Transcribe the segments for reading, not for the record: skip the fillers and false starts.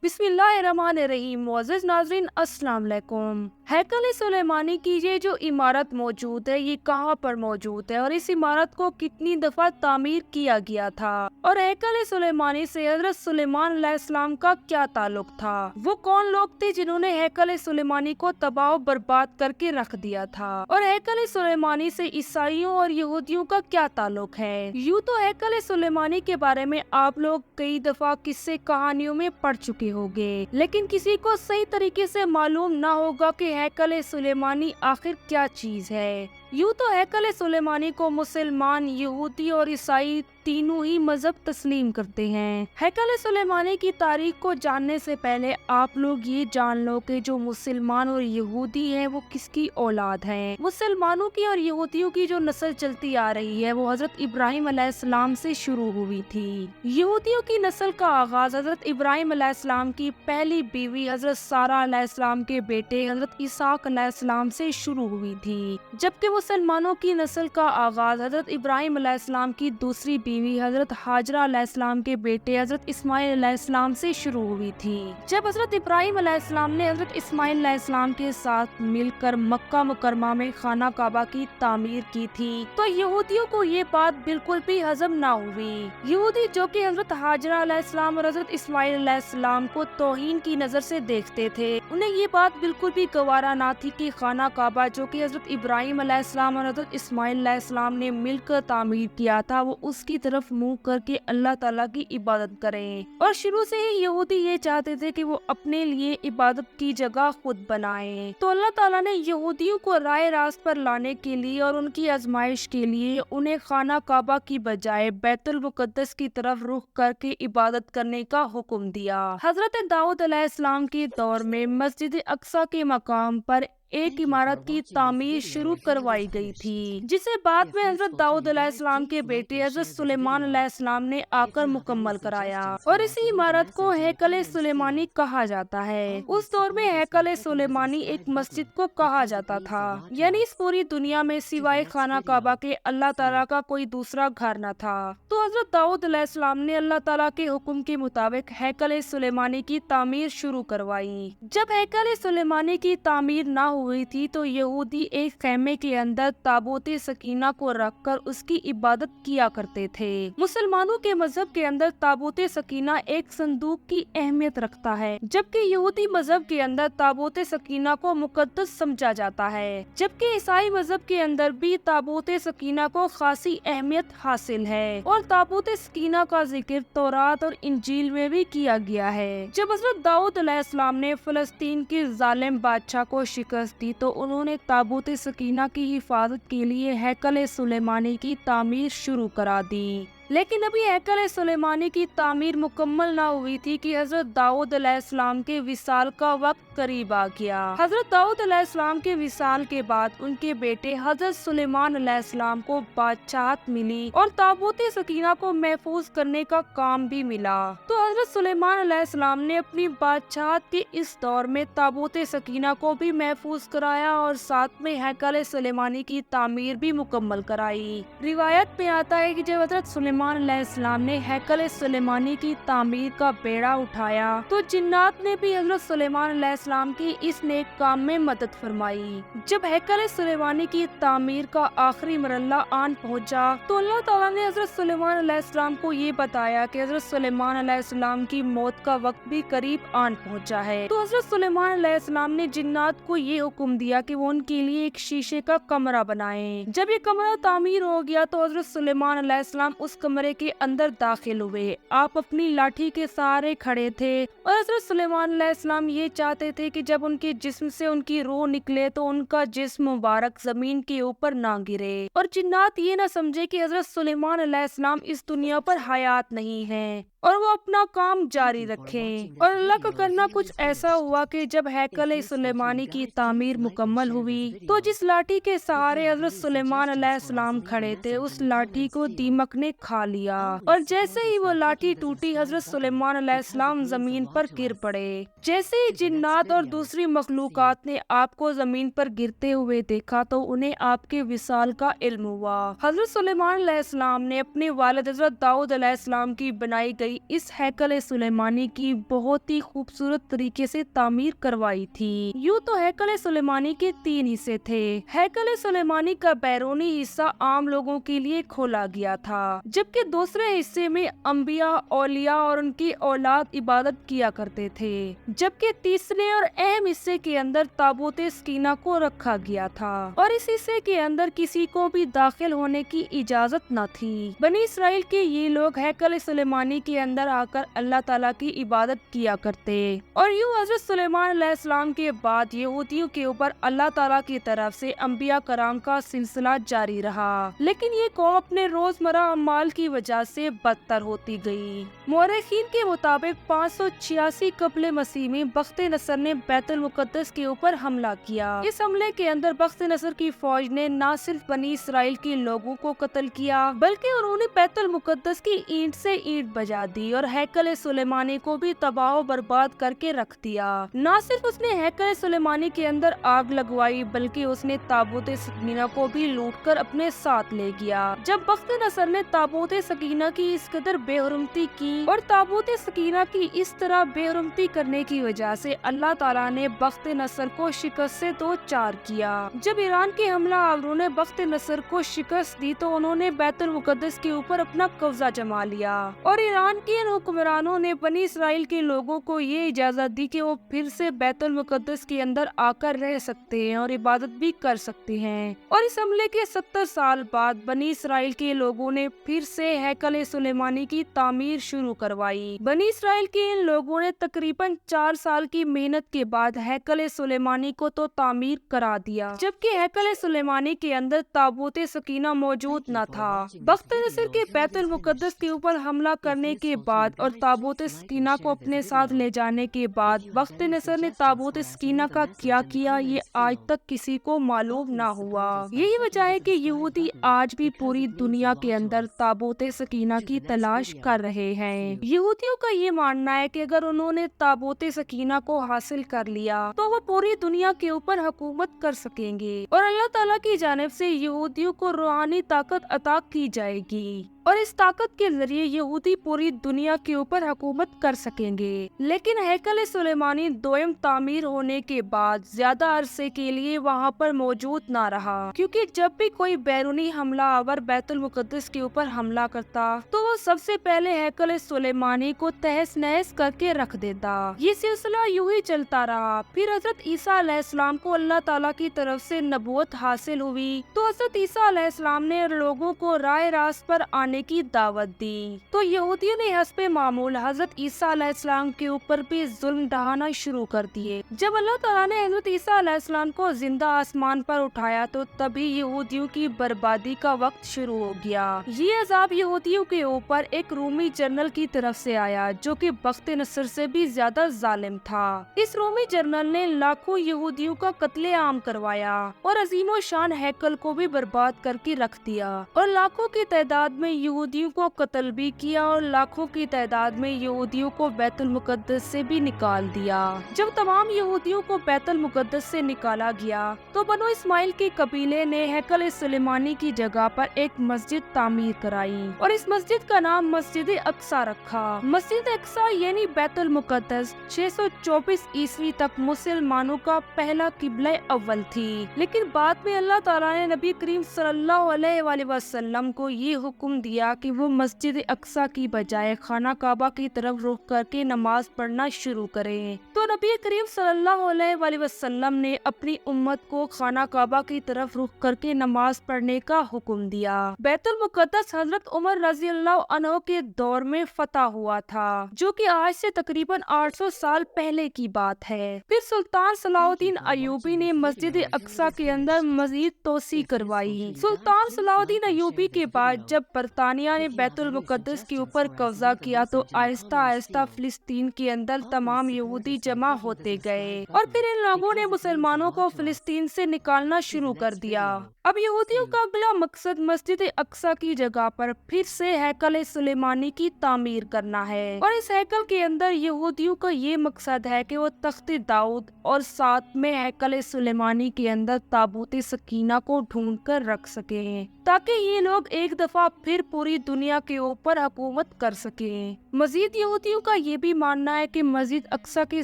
बिस्मिल्लाहिर्रहमानिर्रहीम। मुअज़्ज़िज़ नाज़रीन, अस्सलाम वालेकुम। हैकल सुलेमानी की ये जो इमारत मौजूद है, ये कहाँ पर मौजूद है और इस इमारत को कितनी दफ़ा तामीर किया गया था, और हैकल सुलेमानी से हज़रत सुलेमान अलैहिस्सलाम का क्या ताल्लुक था? वो कौन लोग थे जिन्होंने हैकल सुलेमानी को तबाह बर्बाद करके रख दिया था, और हैकल सुलेमानी से ईसाइयों और यहूदियों का क्या ताल्लुक है? यूँ तो हैकल सुलेमानी के बारे में आप लोग कई दफ़ा किस्से कहानियों में पढ़ चुके होंगे, लेकिन किसी को सही तरीके से मालूम ना होगा कि हैकल सुलेमानी आखिर क्या चीज है। यूँ तो हैकल सुलेमानी को मुसलमान, यहूदी और ईसाई तीनों ही मजहब तस्लीम करते हैं। हैकल सुलेमानी की तारीख को जानने से पहले आप लोग ये जान लो कि जो मुसलमान और यहूदी हैं वो किसकी औलाद हैं। मुसलमानों की और यहूदियों की जो नस्ल चलती आ रही है वो हजरत इब्राहिम अलैहिस्सलाम से शुरू हुई थी। यहूदियों की नस्ल का आगाज हजरत इब्राहिम अलैहिस्सलाम की पहली बीवी हजरत सारा अलैहिस्सलाम के बेटे हजरत इसहाक अलैहिस्सलाम से शुरू हुई थी, जबकि मुसलमानों की नस्ल का आगाज हजरत इब्राहिम अलैहिस्सलाम की दूसरी बीवी हजरत हाजरा अलैहिस्सलाम के बेटे हजरत इस्माइल अलैहिस्सलाम से शुरू हुई थी। जब हजरत इब्राहिम अलैहिस्सलाम ने हजरत इस्माइल अलैहिस्सलाम के साथ मिलकर मक्का मुकरमा में खाना काबा की तामीर की थी, तो यहूदियों को ये बात बिल्कुल भी हजम ना हुई। यहूदी जो कि हजरत हाजरा अलैहिस्सलाम और हजरत इस्माइल अलैहिस्सलाम को तौहीन की नजर से देखते थे, उन्हें ये बात बिल्कुल भी गवारा ना थी कि खाना काबा जो कि हजरत इब्राहिम अलैहिस्सलाम और हजरत इस्माइल अलैहिस्सलाम ने मिलकर तामीर किया था, वो उसकी तरफ मुंह करके अल्लाह ताला की इबादत करें। और शुरू से ही यहूदी ये चाहते थे कि वो अपने लिए इबादत की जगह खुद बनाएं। तो अल्लाह ताला ने यहूदियों को राह रास्त पर लाने के लिए और उनकी आजमाइश के लिए उन्हें खाना काबा की बजाय बैतुल मुकद्दस की तरफ रुख करके इबादत करने का हुक्म दिया। हजरत दाऊद अलैहिस्सलाम के दौर में मस्जिद अक्सा के मकाम पर एक इमारत की तामीर शुरू करवाई गई थी, जिसे बाद में हजरत दाऊद अलैहिस्सलाम के बेटे हजरत सुलेमान अलैहिस्सलाम ने आकर मुकम्मल कराया, और इसी इमारत को हैकल सुलेमानी कहा जाता है। उस दौर में हैकल सुलेमानी एक मस्जिद को कहा जाता था, यानी इस पूरी दुनिया में सिवाय खाना काबा के अल्लाह ताला का कोई दूसरा घर न था। तो हजरत दाऊद अलैहिस्सलाम ने अल्लाह ताला के हुक्म के मुताबिक हैकल सुलेमानी की तामीर शुरू करवाई। जब हैकल सुलेमानी की तामीर ना हुई थी तो यहूदी एक खेमे के अंदर ताबूत सकीना को रखकर उसकी इबादत किया करते थे। मुसलमानों के मजहब के अंदर ताबूत सकीना एक संदूक की अहमियत रखता है, जबकि यहूदी मजहब के अंदर ताबूत सकीना को मुकद्दस समझा जाता है, जबकि ईसाई मजहब के अंदर भी ताबूत सकीना को खासी अहमियत हासिल है, और ताबूत सकीना का जिक्र तौरात और इंजील में भी किया गया है। जब हजरत दाऊद अलैहिस्सलाम ने फलस्तीन के जालिम बादशाह को शिकस्त दी तो उन्होंने ताबूत सकीना की हिफाजत के लिए हैकल सुलेमानी की तामीर शुरू करा दी। लेकिन अभी हैकल सुलेमानी की तामीर मुकम्मल ना हुई थी कि हजरत दाऊद अलैहिस्सलाम के विसाल का वक्त करीब आ गया। हजरत दाऊद अलैहिस्सलाम के विसाल के बाद उनके बेटे हजरत सुलेमान अलैहिस्सलाम को बादशाहत मिली और ताबूत सकीना को महफूज करने का काम भी मिला। तो हजरत सुलेमान अलैहिस्सलाम ने अपनी बादशाहत के इस दौर में ताबूत सकीना को भी महफूज कराया और साथ में हैकल सुलेमानी की तामीर भी मुकम्मल कराई। रिवायत में आता है कि जब हजरत सुलेमान अलैहिस्सलाम ने हैकल सुलेमानी की तामीर का बेड़ा उठाया तो जिन्नात ने भी हजरत सुलेमान अलैहिस्सलाम की इस नेक काम में मदद फरमाई। जब हैकल सुलेमानी की तामीर का आखिरी मरहला आन पहुंचा तो अल्लाह ताला ने हजरत सुलेमान अलैहिस्सलाम को ये बताया कि हजरत सुलेमान अलैहिस्सलाम की मौत का वक्त भी करीब आन पहुंचा है। तो हजरत सुलेमान अलैहिस्सलाम ने जिन्नात को ये हुक्म दिया कि वो उनके लिए एक शीशे का कमरा बनाएं। जब ये कमरा तामीर हो गया तो हजरत सुलेमान अलैहिस्सलाम उस कमरे के अंदर दाखिल हुए। आप अपनी लाठी के सहारे खड़े थे और हजरत सुलेमान अलैहिस्सलाम ये चाहते थे कि जब उनके जिस्म से उनकी रूह निकले तो उनका जिस्म मुबारक जमीन के ऊपर ना गिरे और जिन्नात ये ना समझे कि हजरत सुलेमान अलैहिस्सलाम इस दुनिया पर हयात नहीं है और वो अपना काम जारी रखें। और अल्लाह का करना कुछ ऐसा हुआ कि जब हैकल सुलेमानी की तामीर मुकम्मल हुई तो जिस लाठी के सहारे हजरत सुलेमान अलैहिस्सलाम खड़े थे उस लाठी को दीमक ने खा लिया, और जैसे ही वो लाठी टूटी हजरत सुलेमान अलैहिस्सलाम जमीन पर गिर पड़े। जैसे ही जिन्नात और दूसरी मखलूकात ने आपको जमीन पर गिरते हुए देखा तो उन्हें आपके विसाल का इल्म हुआ। हजरत सुलेमान अलैहिस्सलाम ने अपने वालिद हजरत दाऊद अलैहिस्सलाम की बनाई गई गई इस हैकल सुलेमानी की बहुत ही खूबसूरत तरीके से तामीर करवाई थी। यूँ तो हैकल सुलेमानी के 3 हिस्से थे। हैकल सुलेमानी का बैरूनी हिस्सा आम लोगों के लिए खोला गया था, जबकि दूसरे हिस्से में अंबिया, औलिया और उनकी औलाद इबादत किया करते थे, जबकि तीसरे और अहम हिस्से के अंदर ताबूत सकीना को रखा गया था और इस हिस्से के अंदर किसी को भी दाखिल होने की इजाजत न थी। बनी इसराइल के ये लोग हैकल सुलेमानी के अंदर आकर अल्लाह ताला की इबादत किया करते और यूँ हजरत सुलेमान अलैहिस्सलाम के बाद यहूदियों के ऊपर अल्लाह ताला की तरफ से अंबिया कराम का सिलसिला जारी रहा, लेकिन ये कौम अपने रोजमर्रा अमाल की वजह से बदतर होती गई। मौरखीन के मुताबिक 586 कबल मसीह में बख्त नसर ने बैतुल मुकद्दस के ऊपर हमला किया। इस हमले के अंदर बख्त नसर की फौज ने न सिर्फ बनी इसराइल के लोगों को कत्ल किया, बल्कि उन्होंने बैतुल मुकद्दस की ईंट से ईंट बजा दी और हैकल सुलेमानी को भी तबाह बर्बाद करके रख दिया। न सिर्फ उसने हैकल सुलेमानी के अंदर आग लगवाई, बल्कि उसने ताबूत सकीना को भी लूटकर अपने साथ ले गया। जब बख्त नसर ने ताबूत सकीना की इस कदर बेहुरमती की और ताबूत सकीना की इस तरह बेहुरमती करने की वजह से अल्लाह ताला ने बख्त नसर को शिकस्त से दो चार किया। जब ईरान के हमला आवरों ने बख्त नसर को शिकस्त दी तो उन्होंने बैतुल मुकद्दस के ऊपर अपना कब्जा जमा लिया और ईरान के इन हुक्मरानों ने बनी इसराइल के लोगों को ये इजाजत दी कि वो फिर से बैतुल मुकद्दस के अंदर आकर रह सकते हैं और इबादत भी कर सकते हैं। और इस हमले के 70 साल बाद बनी इसराइल के लोगों ने फिर से हैकल सुलेमानी की तामीर शुरू करवाई। बनी इसराइल के इन लोगों ने तकरीबन 4 साल की मेहनत के बाद हैकल सुलेमानी को तो तामीर करा दिया, जबकि हैकल सुलेमानी के अंदर ताबूत सकीना मौजूद न था। बख्त नसर के बैतुल मुकद्दस के ऊपर हमला करने के बाद और ताबूत सकीना को अपने साथ ले जाने के बाद बख्त नसर ने ताबूत सकीना का क्या किया ये आज तक किसी को मालूम ना हुआ। यही वजह है कि यहूदी आज भी पूरी दुनिया के अंदर ताबूत सकीना की तलाश कर रहे हैं। यहूदियों का ये मानना है कि अगर उन्होंने ताबूत सकीना को हासिल कर लिया तो वो पूरी दुनिया के ऊपर हुकूमत कर सकेंगे और अल्लाह ताला की जानिब से यहूदियों को रूहानी ताकत अता की जाएगी और इस ताकत के जरिए यहूदी पूरी दुनिया के ऊपर हुकूमत कर सकेंगे। लेकिन हैकल सुलेमानी दोयम तामीर होने के बाद ज्यादा अरसे के लिए वहाँ पर मौजूद ना रहा, क्योंकि जब भी कोई बैरूनी हमला आवर बैतुल मुकद्दस के ऊपर हमला करता तो वो सबसे पहले हैकल सुलेमानी को तहस नहस करके रख देता। ये सिलसिला यूं ही चलता रहा। फिर हजरत ईसा अलैहिस्सलाम को अल्लाह ताला की तरफ से नबूवत हासिल हुई तो हजरत ईसा अलैहिस्सलाम ने लोगों को राह रास्त पर आने की दावत दी, तो यहूदियों ने हस्बे मामूल हजरत ईसा अलैहिस्सलाम के ऊपर भी जुल्म ढहाना शुरू कर दिए। जब अल्लाह ताला ने हजरत ईसा अलैहिस्सलाम को जिंदा आसमान पर उठाया तो तभी यहूदियों की बर्बादी का वक्त शुरू हो गया। ये अजाब यहूदियों के ऊपर एक रूमी जनरल की तरफ से आया जो कि बख्त नसर से भी ज्यादा जालिम था। इस रूमी जनरल ने लाखों यहूदियों का कत्लेआम करवाया और अजीमो शान हैकल को भी बर्बाद करके रख दिया और लाखों की तादाद में यहूदियों को कत्ल भी किया और लाखों की तादाद में यहूदियों को बैतुल मुकद्दस से भी निकाल दिया। जब तमाम यहूदियों को बैतुल मुकद्दस से निकाला गया तो बनो इस्माइल के कबीले ने हैकल सुलेमानी की जगह पर एक मस्जिद तामीर कराई और इस मस्जिद का नाम मस्जिद अक्सा रखा। मस्जिद अक्सा यानी बैतुल मुकद्दस 624 ईस्वी तक मुसलमानों का पहला किबला अव्वल थी, लेकिन बाद में अल्लाह ताला ने नबी करीम सल्लल्लाहु अलैहि वसल्लम को ये हुक्म दिया कि वो मस्जिद अक्सा की बजाय खाना काबा की तरफ रुख करके नमाज पढ़ना शुरू करें। तो नबी करीम सल्लल्लाहु अलैहि वसल्लम ने अपनी उम्मत को खाना काबा की तरफ रुख करके नमाज पढ़ने का हुक्म दिया। बैतुल मुकद्दस हजरत उमर रजी अल्लाह अन्हु के दौर में फतह हुआ था, जो कि आज से तकरीबन 800 साल पहले की बात है। फिर सुल्तान सलाहुद्दीन अयूबी ने मस्जिद अक्सा के अंदर मजीद तोसी करवाई। सुल्तान सलाहुद्दीन अयूबी के बाद जब बरतानिया ने बैतुल मुकद्दस के ऊपर कब्जा किया तो आहिस्ता आहिस्ता फिलिस्तीन के अंदर तमाम यहूदी जमा होते गए और फिर इन लोगों ने मुसलमानों को फिलिस्तीन से निकालना शुरू कर दिया। अब यहूदियों का अगला मकसद मस्जिद अक्सा की जगह पर फिर से हैकल सुलेमानी की तामीर करना है और इस हैकल के अंदर यहूदियों का ये मकसद है कि वो तख्त दाऊद और साथ में हैकल सुलेमानी के अंदर ताबूत सकीना को ढूंढ कर रख सके ताकि ये लोग एक दफा फिर पूरी दुनिया के ऊपर हुकूमत कर सके। मजीद यहूदियों का ये भी मानना है कि मस्जिद अक्सा के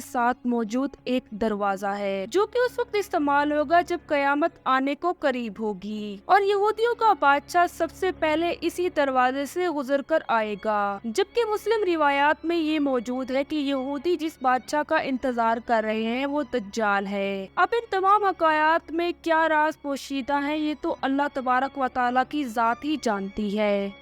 साथ मौजूद एक दरवाजा है जो कि उस वक्त इस्तेमाल होगा जब कयामत आने को करीब होगी, और यहूदियों का बादशाह सबसे पहले इसी दरवाजे से गुजर कर आएगा। जबकि मुस्लिम रिवायात में ये मौजूद है कि यहूदी जिस बादशाह का इंतजार कर रहे हैं वो दज्जाल है। अब इन तमाम हकायात में क्या राज पोशीदा है ये तो अल्लाह तबारक व तआला की जात ही जानती है।